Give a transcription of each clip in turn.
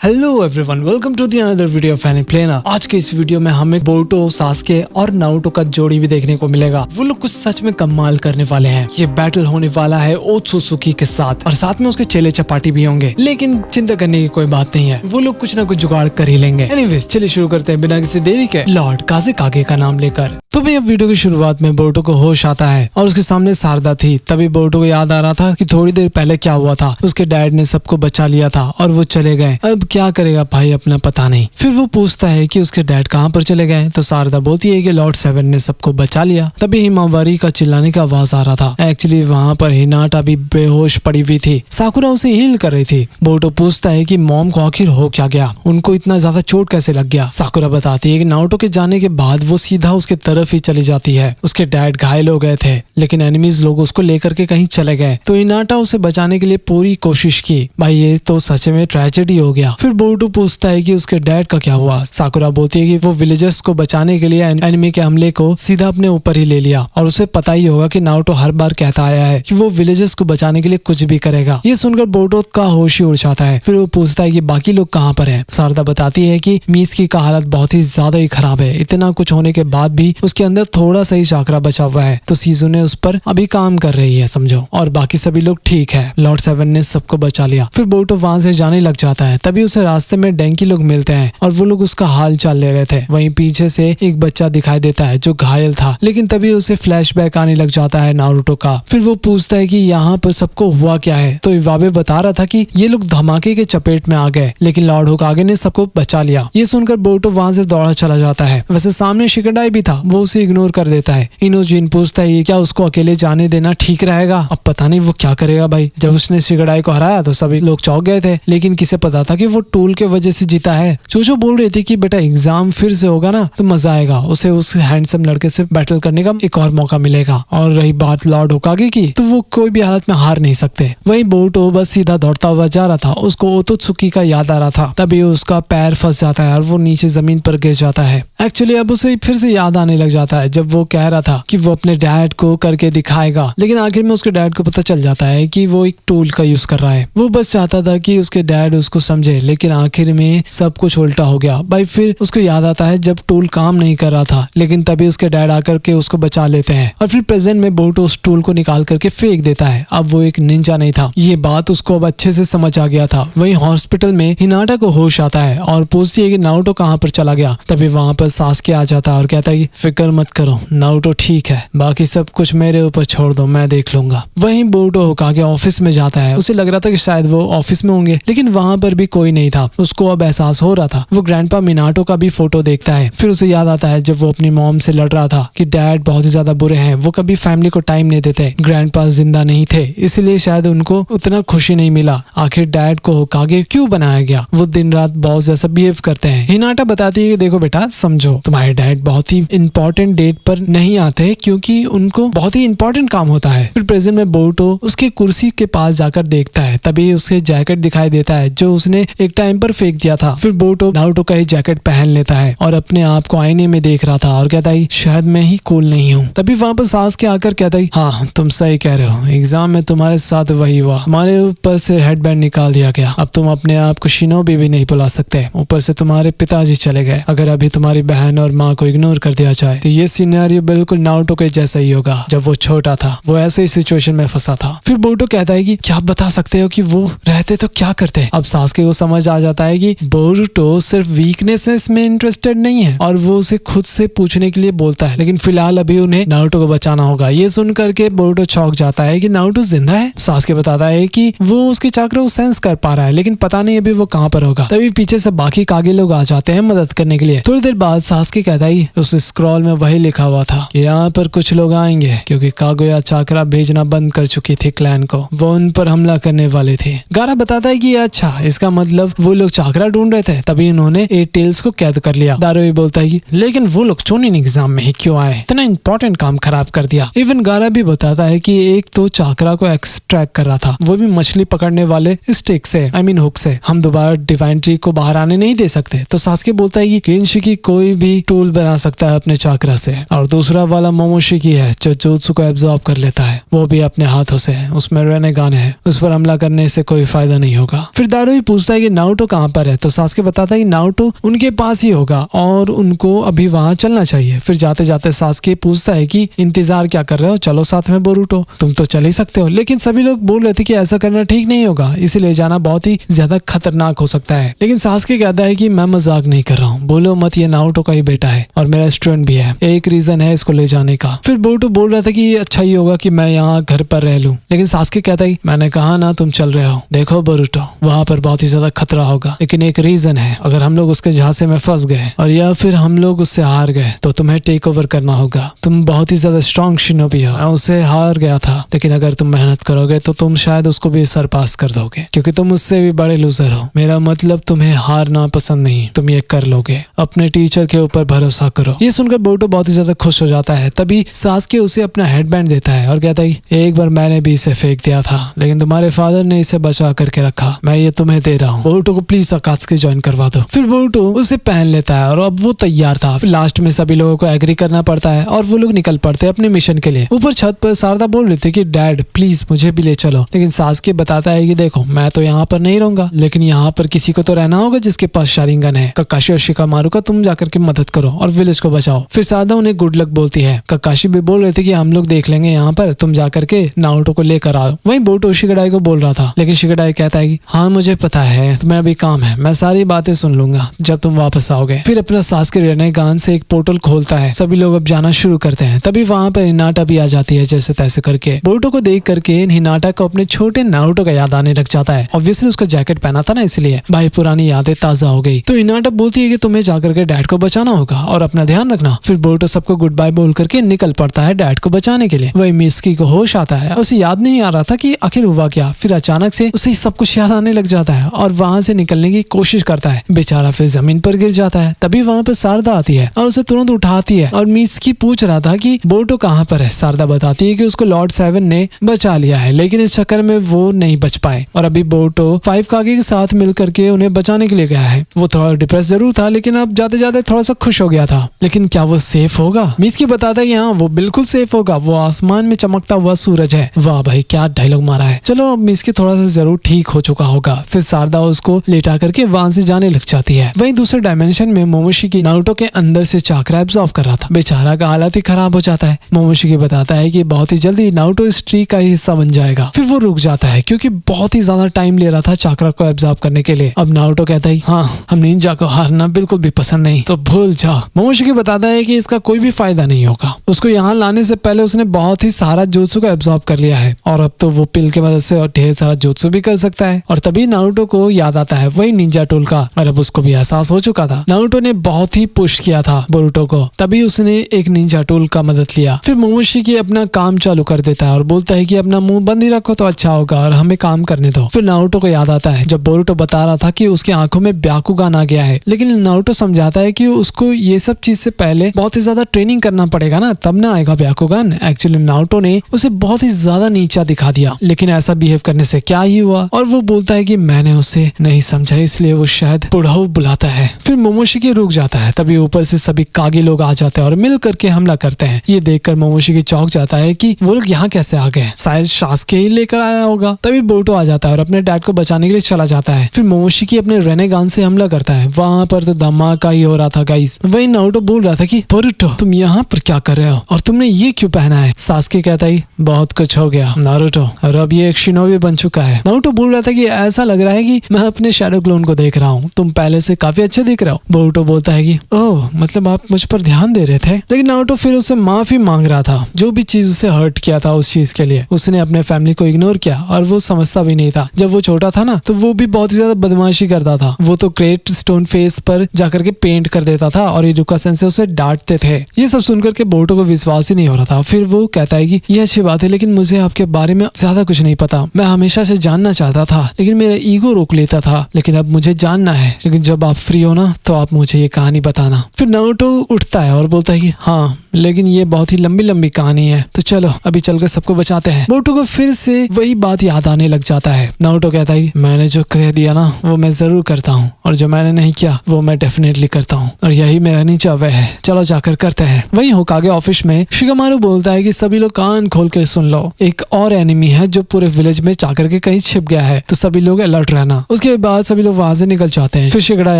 Hello everyone, welcome to the another video of any planner. आज के इस video में हमें बोरुतो, सास्के और नारुतो का जोड़ी भी देखने को मिलेगा। वो लोग कुछ सच में कमाल करने वाले हैं। ये बैटल होने वाला है ओत्सुसुकी के साथ और साथ में उसके चेले चपाटी भी होंगे, लेकिन चिंता करने की कोई बात नहीं है, वो लोग कुछ ना कुछ जुगाड़ कर ही लेंगे। एनीवेज चलिए शुरू करते हैं बिना किसी देरी के लॉर्ड काज़ेकागे का नाम लेकर। तो भैया वीडियो की शुरुआत में बोरुतो को होश आता है और उसके सामने शारदा थी। तभी बोरुतो को याद आ रहा था कि थोड़ी देर पहले क्या हुआ था। उसके डैड ने सबको बचा लिया था और वो चले गए। अब क्या करेगा भाई अपना पता नहीं। फिर वो पूछता है कि उसके डैड कहाँ पर चले गए, तो शारदा बोलती है कि लॉर्ड सेवन ने सबको बचा लिया। तभी हिमावारी का चिल्लाने का आवाज आ रहा था। एक्चुअली वहाँ पर हिनाटा भी बेहोश पड़ी हुई थी। साकुरा उसे हील कर रही थी। बोरुतो पूछता है कि मॉम को आखिर हो क्या गया, उनको इतना ज्यादा चोट कैसे लग गया। साकुरा बताती है कि नारुतो के जाने के बाद वो सीधा उसके तरफ ही चली जाती है। उसके डैड घायल हो गए थे, लेकिन एनिमीज लोग उसको लेकर के कहीं चले गए, तो हिनाटा उसे बचाने के लिए पूरी कोशिश की। भाई ये तो सच में ट्रेजेडी हो गया। फिर बोरुतो पूछता है कि उसके डैड का क्या हुआ। साकुरा बोलती है कि वो विलेजर्स को बचाने के लिए एनिमी के हमले को सीधा अपने ऊपर ही ले लिया और उसे पता ही होगा कि नारुतो हर बार कहता आया है कि वो विलेजर्स को बचाने के लिए कुछ भी करेगा। ये सुनकर बोरुतो का होश ही उड़ जाता है। फिर वो पूछता है कि बाकी लोग कहाँ पर हैं। शारदा बताती है कि मिसकी का हालत बहुत ही ज्यादा ही खराब है। इतना कुछ होने के बाद भी उसके अंदर थोड़ा सा ही चाकरा बचा हुआ है, तो सीजू ने उस पर अभी काम कर रही है समझो, और बाकी सभी लोग ठीक है। लॉर्ड सेवन ने सबको बचा लिया। फिर बोरुतो वहां से जाने लग जाता है। तभी उसे रास्ते में डेंकी लोग मिलते हैं और वो लोग उसका हाल चाल ले रहे थे। वहीं पीछे से एक बच्चा दिखाई देता है जो घायल था, लेकिन तभी उसे फ्लैशबैक आने लग जाता है नारुतो का। फिर वो पूछता है कि यहाँ पर सबको हुआ क्या है, तो इवाबे बता रहा था कि ये लोग धमाके के चपेट में आ गए, लेकिन लॉर्ड होकागे ने सबको बचा लिया। ये सुनकर बोरुतो वहां से दौड़ा चला जाता है। वैसे सामने शिकेडाई भी था, वो उसे इग्नोर कर देता है। इनोजिन पूछता है ये क्या उसको अकेले जाने देना ठीक रहेगा। अब पता नहीं वो क्या करेगा भाई। जब उसने शिकेडाई को हराया तो सभी लोग चौंक गए थे, लेकिन किसे पता था कि वो टूल के वजह से जीता है। चोचो बोल रही थी कि बेटा एग्जाम फिर से होगा ना तो मजा आएगा, उसे उस हैंडसम लड़के से बैटल करने का एक और मौका मिलेगा। और रही बात लॉर्ड होकागे की, तो वो कोई भी हालत में हार नहीं सकते। वहीं बोरुतो बस सीधा दौड़ता हुआ जा रहा था। उसको ओत्सुकी का याद आ रहा था। तभी उसका पैर फंस जाता है और वो नीचे जमीन पर गिर जाता है। एक्चुअली अब उसे फिर से याद आने लग जाता है जब वो कह रहा था कि वो अपने डैड को करके दिखाएगा, लेकिन आखिर में उसके डैड को पता चल जाता है कि वो एक टूल का यूज कर रहा है। वो बस चाहता था कि उसके डैड उसको समझे, लेकिन आखिर में सब कुछ उल्टा हो गया भाई। फिर उसको याद आता है जब टूल काम नहीं कर रहा था, लेकिन तभी उसके डैड आकर के उसको बचा लेते हैं और फिर प्रेजेंट में बोरुतो उस टूल को निकाल करके फेंक देता है। अब वो एक निंजा नहीं था, ये बात उसको अब अच्छे से समझ आ गया था। वहीं हॉस्पिटल में हिनाटा को होश आता है और पूछती है कि नारुतो कहाँ पर चला गया। तभी वहाँ पर सास्के आ जाता है और कहता है कि फिक्र मत करो, नारुतो ठीक है, बाकी सब कुछ मेरे ऊपर छोड़ दो, मैं देख लूंगा। वहीं बोरुतो होकागे ऑफिस में जाता है। उसे लग रहा था कि शायद वो ऑफिस में होंगे, लेकिन वहाँ पर भी कोई नहीं था। उसको अब एहसास हो रहा था। वो ग्रैंडपा मिनाटो का भी फोटो देखता है। फिर उसे याद आता है जब वो अपनी मॉम से लड़ रहा था कि डैड बहुत ही ज्यादा बुरे हैं, वो कभी फैमिली को टाइम नहीं देते। ग्रैंडपा जिंदा नहीं थे, इसलिए शायद उनको उतना खुशी नहीं मिला। आखिर डैड को होकागे क्यों बनाया गया, वो दिन रात बॉस जैसा बिहेव करते हैं। हिनाटा बताती है कि देखो बेटा समझो, तुम्हारे डैड बहुत ही इंपॉर्टेंट डेट पर नहीं आते क्योंकि उनको बहुत ही इंपॉर्टेंट काम होता है। फिर प्रेजेंट में बोरुतो उसकी कुर्सी के पास जाकर देखता है। तभी उसे जैकेट दिखाई देता है जो उसने एक टाइम पर फेंक दिया था। फिर बोरुतो नारुतो का ही जैकेट पहन लेता है और अपने आप को आईने में देख रहा था और कहता है शायद मैं ही कूल नहीं हूँ। तभी वहाँ पर सास्के आकर कहता है हाँ तुम सही कह रहे हो, एग्जाम में तुम्हारे साथ वही हुआ, हमारे ऊपर से हेडबैंड निकाल दिया गया। अब तुम अपने आप को शिनोबी भी नहीं बुला सकते, ऊपर से तुम्हारे पिताजी चले गए। अगर अभी तुम्हारी बहन और माँ को इग्नोर कर दिया जाए तो ये सिनेरियो बिल्कुल नारुतो के जैसा ही होगा। जब वो छोटा था वो ऐसे ही सिचुएशन में फंसा था। फिर बोरुतो कहता है कि क्या आप बता सकते हो कि वो रहते तो क्या करते। अब सास्के को समझ आ जाता है कि बोरुतो सिर्फ वीकनेसेस में इंटरेस्टेड नहीं है और वो उसे खुद से पूछने के लिए बोलता है, लेकिन फिलहाल अभी उन्हें नारुतो को बचाना होगा। ये सुन करके बोरुतो चौंक जाता है कि नारुतो जिंदा है। सास्के बताता है कि वो उसके चाकरा को सेंस कर पा रहा है, लेकिन पता नहीं अभी वो कहाँ पर होगा। तभी पीछे से बाकी कागे लोग आ जाते हैं मदद करने के लिए। थोड़ी देर बाद सास्के कहता है उस स्क्रॉल में वही लिखा हुआ था कि यहाँ पर कुछ लोग आएंगे क्योंकि कागुया चाकरा भेजना बंद कर चुकी थी क्लैन को, वो उन पर हमला करने वाले थे। गारा बताता है कि अच्छा इसका मतलब वो लोग चाकरा ढूंढ रहे थे, तभी इन्होंने 8 टेल्स को कैद कर लिया। दारुई बोलता है कि लेकिन वो लोग चोनिन एग्जाम में ही क्यों आए, इतना इंपॉर्टेंट काम खराब कर दिया। इवन गारा भी बताता है कि एक तो चाकरा को एक्सट्रैक्ट कर रहा था, वो भी मछली पकड़ने वाले स्टिक से, आई मीन हुक से। हम दोबारा डिवाइन ट्री को बाहर आने नहीं दे सकते। तो सास्के बोलता है कि किनशिकी कोई भी टूल बना सकता है अपने चाकरा से, और दूसरा वाला मोमोशिकी है जो जुत्सु को एब्जॉर्ब कर लेता है, वो भी अपने हाथों से। उसमें रेनेगान है, उस पर हमला करने से कोई फायदा नहीं होगा। फिर दारुई पूछता है कि नारुतो कहाँ पर है, तो सास्के बताता है नारुतो उनके पास ही होगा और उनको अभी वहाँ चलना चाहिए। फिर जाते जाते सास्के पूछता है कि इंतजार क्या कर रहे हो, चलो साथ में बोरुतो, तुम तो चल ही सकते हो। लेकिन सभी लोग बोल रहे थे कि ऐसा करना ठीक नहीं होगा, इसे ले जाना बहुत ही ज्यादा खतरनाक हो सकता है। लेकिन सास्के कहता है कि मैं मजाक नहीं कर रहा हूँ, बोलो मत, ये नारुतो का ही बेटा है और मेरा स्टूडेंट भी है, एक रीजन है इसको ले जाने का। फिर बोरुतो बोल रहा था कि ये अच्छा ही होगा कि मैं यहाँ घर पर रह लूं। लेकिन सास्के कहता है मैंने कहा ना तुम चल रहे हो, देखो बोरुतो वहाँ पर बहुत ही ज्यादा खतरा होगा, लेकिन एक रीजन है, अगर हम लोग उसके झांसे में फंस गए और या फिर हम लोग उससे हार गए तो तुम्हें टेक ओवर करना होगा। तुम बहुत ही ज्यादा स्ट्रॉन्ग शिनोबी हो, मैं उससे हार गया था, लेकिन अगर तुम मेहनत करोगे तो तुम शायद उसको भी सरपास कर दोगे, क्योंकि तुम उससे भी बड़े लूजर हो। मेरा मतलब तुम्हें हारना पसंद नहीं, तुम ये कर लोगे, अपने टीचर के ऊपर भरोसा करो। ये सुनकर बोरुतो बहुत ही ज्यादा खुश हो जाता है। तभी सास्के उसे अपना हेडबैंड देता है और कहता है एक बार मैंने भी इसे फेंक दिया था, लेकिन तुम्हारे फादर ने इसे बचा करके रखा, मैं ये तुम्हें दे रहा हूँ। बोरुतो को प्लीज अकात्सुकी ज्वाइन करवा दो। फिर बोरुतो उसे पहन लेता है और अब वो तैयार था। लास्ट में सभी लोगों को एग्री करना पड़ता है और वो लोग निकल पड़ते हैं अपने मिशन के लिए। ऊपर छत पर शारदा बोल रही थी कि डैड प्लीज मुझे भी ले चलो, लेकिन सास्के बताता है कि देखो मैं तो यहाँ पर नहीं रहूंगा, लेकिन यहाँ पर किसी को तो रहना होगा जिसके पास शारिंगन है। ककाशी और शिकामारू का तुम जाकर के मदद करो और विलेज को बचाओ। फिर शारदा उन्हें गुड लक बोलती है। ककाशी भी बोल रहे थे कि हम लोग देख लेंगे यहाँ पर, तुम जाकर के नारुतो को लेकर आओ। वहीं बोरुतो शिगाडाई को बोल रहा था, लेकिन शिगाडाई कहता है कि हाँ मुझे पता है तुम्हें अभी काम है, मैं सारी बातें सुन लूंगा जब तुम वापस आओगे। फिर अपना सास्के रेनेगान से एक पोर्टल खोलता है, सभी लोग अब जाना शुरू करते हैं। तभी वहाँ पर हिनाटा भी आ जाती है जैसे तैसे करके। बोरुतो को देख करके हिनाटा को अपने छोटे नारुतो का याद आने लग जाता है। ऑब्वियसली उसका जैकेट पहना था ना, इसलिए भाई पुरानी यादें ताजा हो गई। तो हिनाटा बोलती है कि तुम्हें जाकर के डैड को बचाना होगा और अपना ध्यान रखना। फिर बोरुतो सबको गुड बाय बोल करके निकल पड़ता है डैड को बचाने के लिए। वही मिस्की को होश आता है, उसे याद नहीं आ रहा था कि आखिर हुआ क्या। फिर अचानक से उसे सब कुछ याद आने लग जाता है और वहाँ से निकलने की कोशिश करता है। बेचारा फिर जमीन पर गिर जाता है। तभी वहाँ पर शारदा आती है और उसे तुरंत उठाती है और मिस्की पूछ रहा था कि बोरुतो कहाँ पर है। शारदा बताती है कि उसको लॉर्ड 7 ने बचा लिया है, लेकिन इस चक्कर में वो नहीं बच पाए और अभी बोरुतो 5 कागे के साथ मिल करके उन्हें बचाने के लिए गया है। वो थोड़ा डिप्रेस जरूर था, लेकिन अब जाते जाते थोड़ा सा खुश हो गया था। लेकिन क्या वो सेफ होगा? मिस्की बताता है हाँ वो बिल्कुल सेफ होगा, वो आसमान में चमकता हुआ सूरज है। वाह भाई क्या डायलॉग मारा है। चलो अब मिस्की थोड़ा सा जरूर ठीक हो चुका होगा। फिर शारदा उसको लेटा करके वहां से जाने लग जाती है। वहीं दूसरे डायमेंशन में मोमोशिकी नारुतो के अंदर से चाकरा एब्जॉर्ब कर रहा था। बेचारा का हालत ही खराब हो जाता है। मोमोशिकी बताता है कि बहुत ही जल्दी नारुतो इस ट्री का ही हिस्सा बन जाएगा। फिर वो रुक जाता है क्योंकि बहुत ही ज्यादा टाइम ले रहा था चाकरा को एब्जॉर्ब करने के लिए। अब नारुतो कहता है हाँ हम निंजा को हारना बिल्कुल भी पसंद नहीं, तो भूल जाओ। मोमोशिकी बताता है कि इसका कोई भी फायदा नहीं होगा, उसको यहाँ लाने से पहले उसने बहुत ही सारा jutsu को एब्जॉर्ब कर लिया है और अब तो वो पिल की मदद से और ढेर सारा jutsu भी कर सकता है। और तभी नारुतो को याद आता है वही निंजा टूल का, और अब उसको भी एहसास हो चुका था। नारुतो ने बहुत ही पुश किया था बोरुतो को, तभी उसने एक निंजा टूल का मदद लिया। फिर मोमोशिकी अपना काम चालू कर देता है और बोलता है कि अपना मुंह बंद ही रखो तो अच्छा होगा और हमें काम करने दो। फिर नारुतो को याद आता है जब बोरुतो बता रहा था कि उसकी आंखों में ब्याकुगान आ गया है, लेकिन नारुतो समझाता है कि उसको ये सब चीज से पहले बहुत ही ज्यादा ट्रेनिंग करना पड़ेगा ना, तब ना आएगा ब्याकुगान। एक्चुअली नारुतो ने उसे बहुत ही ज्यादा नीचा दिखा दिया, लेकिन ऐसा बिहेव करने से क्या ही हुआ। और वो बोलता है कि मैंने उसे नहीं समझा, इसलिए वो शायद बुढ़ाऊ बुलाता है। फिर मोमोशिकी रुक जाता है। तभी ऊपर से सभी कागे लोग आ जाते हैं और मिल करके हमला करते हैं। ये देखकर मोमोशिकी चौंक जाता है कि वो लोग यहाँ कैसे आ गए, शायद सास्के ही लेकर आया होगा। तभी बोरुतो आ जाता है और अपने डैड को बचाने के लिए चला जाता है। फिर मोमोशिकी अपने रेनेगान से हमला करता है। वहाँ पर तो धमाका ही हो रहा था गाइस। वही नारुतो बोल रहा था कि बोरुतो तुम यहाँ पर क्या कर रहे हो और तुमने ये क्यों पहना है। सास्के कहता है बहुत कुछ हो गया नारुतो, और अब ये एक शिनोबी बन चुका है। नारुतो बोल रहा था कि ऐसा लग रहा है कि मैं अपने शैडो क्लोन को देख रहा हूँ, तुम पहले से काफी अच्छे दिख रहे हो। बोरुतो बोलता है कि ओह मतलब आप मुझ पर ध्यान दे रहे थे। लेकिन नारुतो फिर उससे माफी मांग रहा था, जो भी चीज उसे हर्ट किया था उस चीज के लिए। उसने अपने फैमिली को इग्नोर किया और वो समझता भी नहीं था। जब वो छोटा था ना तो वो भी बहुत ही ज्यादा बदमाशी करता था। वो तो ग्रेट स्टोन फेस पर जाकर के पेंट कर देता था और इरुका सेंसेई उसे डांटते थे। ये सब सुनकर के बोरुतो को विश्वास ही नहीं हो रहा था। फिर वो कहता है कि ये अच्छी बात है, लेकिन मुझे आपके बारे में ज्यादा कुछ नहीं पता। मैं हमेशा से जानना चाहता था, लेकिन मेरा ईगो रोक लेता था, लेकिन अब मुझे जानना है। लेकिन जब आप फ्री हो ना तो आप मुझे ये कहानी बताना। फिर नारुतो उठता है और बोलता है कि हाँ लेकिन ये बहुत ही लंबी लंबी कहानी है, तो चलो अभी चलकर सबको बचाते हैं। बोरुतो को फिर से वही बात याद आने लग जाता है। नारुतो कहता है मैंने जो कह दिया ना वो मैं जरूर करता हूँ, और जो मैंने नहीं किया वो मैं डेफिनेटली करता हूँ, और यही मेरा नीचा वह है। चलो जाकर करते हैं। वही होकागे ऑफिस में शिगामारू बोलता है कि सभी लोग कान खोल कर सुन लो, एक और एनिमी है जो पूरे विलेज में जाकर के कहीं छिप गया है, तो सभी लोग अलर्ट रहना। उसके उसके बाद सभी लोग वहां से निकल जाते हैं। फिर शिकड़ाई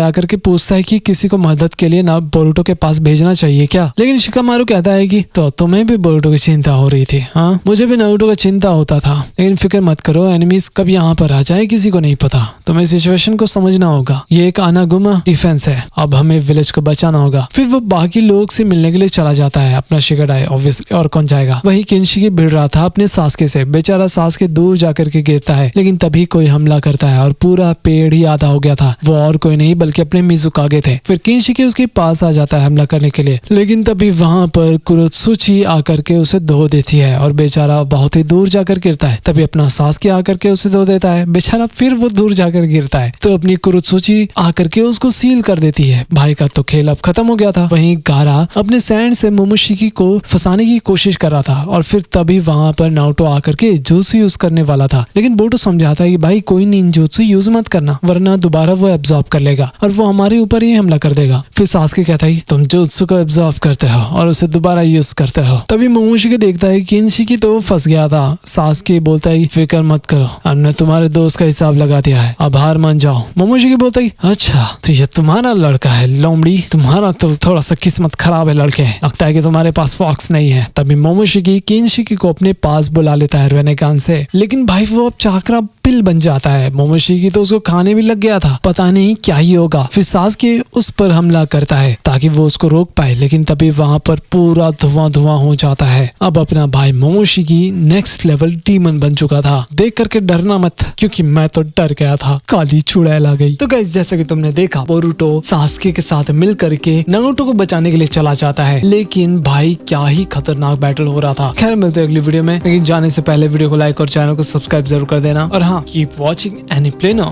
आकर के पूछता है कि किसी को मदद के लिए ना बोरुटो के पास भेजना चाहिए क्या, लेकिन शिकामारू कहता है कि तो तुम्हें भी बोरुटो की चिंता हो रही थी। हाँ, मुझे भी नारुतो का चिंता होता था, लेकिन फिक्र मत करो, एनिमीज कब यहाँ पर आ जाए किसी को नहीं पता। तुम्हें सिचुएशन को समझना होगा, ये एक आनागुमा डिफेंस है, अब हमें विलेज को बचाना होगा। फिर वो बाकी लोग से मिलने के लिए चला जाता है अपना शिकाडाई, ऑब्वियसली और कौन जाएगा। वही किनशिकी भिड़ रहा था अपने सासके से, बेचारा सासके दूर जाकर के गिरता है, लेकिन तभी कोई हमला करता है और पूरा पेड़ ही आधा हो गया था। वो और कोई नहीं बल्कि अपने मिजुकागे थे। फिर किनशिकी उसके पास आ जाता है हमला करने के लिए, लेकिन तभी वहां पर कुरोत्सुची आकर के उसे धो देती है और बेचारा बहुत ही दूर जाकर गिरता है। तभी अपना सासके आकर के उसे धो देता है, बेचारा फिर वो दूर जाकर गिरता है। तो अपनी कुरोत्सुची आकर के उसको सील कर देती है। भाई का तो खेल अब खत्म हो गया था। वहीं गारा अपने सैंड से मोमोशिकी को फंसाने की कोशिश कर रहा था और फिर तभी वहां पर नारुतो आकर के jutsu यूज करने वाला था, लेकिन बोरुटो समझाता है कि भाई कोई निंजुत्सु यूज मत करना, वरना दोबारा वो एब्जॉर्ब कर लेगा और वो हमारे ऊपर ही हमला कर देगा। फिर सासके कहता है तुम जुत्सु को एब्जॉर्ब करते हो और उसे दोबारा यूज करते हो। तभी मोमोशिकी देखता है कि किनशिकी तो फंस गया था। सासके बोलता है फिक्र मत करो, हमने तुम्हारे दोस्त का हिसाब लगा दिया है, अब हार मान जाओ। मोमोशिकी बोलता है अच्छा तो ये तुम्हारा लड़का है लोमड़ी, तुम्हारा तो थोड़ा सा किस्मत खराब है लड़के, लगता है कि तुम्हारे पास फॉक्स नहीं है। तभी मोमोशिकी किनशिकी को अपने पास बुला लेता है रेनेगान से, लेकिन भाई वो अब चाकरा पिल बन जाता है। मोमोशिकी तो उसको खाने भी लग गया था, पता नहीं क्या ही होगा। फिर सासके उस पर हमला करता है ताकि वो उसको रोक पाए, लेकिन तभी वहां पर पूरा धुआं धुआं हो जाता है। अब अपना भाई मोमोशिकी नेक्स्ट लेवल डीमन बन चुका था। देख करके डरना मत, क्योंकि मैं तो डर गया था, काली चुड़ैल आ गई। तो गाइस जैसा कि तुमने देखा, बोरुटो सासके के साथ मिल करके नारुतो को बचाने के लिए चला जाता है, लेकिन भाई क्या ही खतरनाक बैटल हो रहा था। खैर मिलते हैं अगली वीडियो में, लेकिन जाने से पहले वीडियो को लाइक और चैनल को सब्सक्राइब जरूर कर देना। और हाँ, कीप वॉचिंग एनीप्ले नाउ।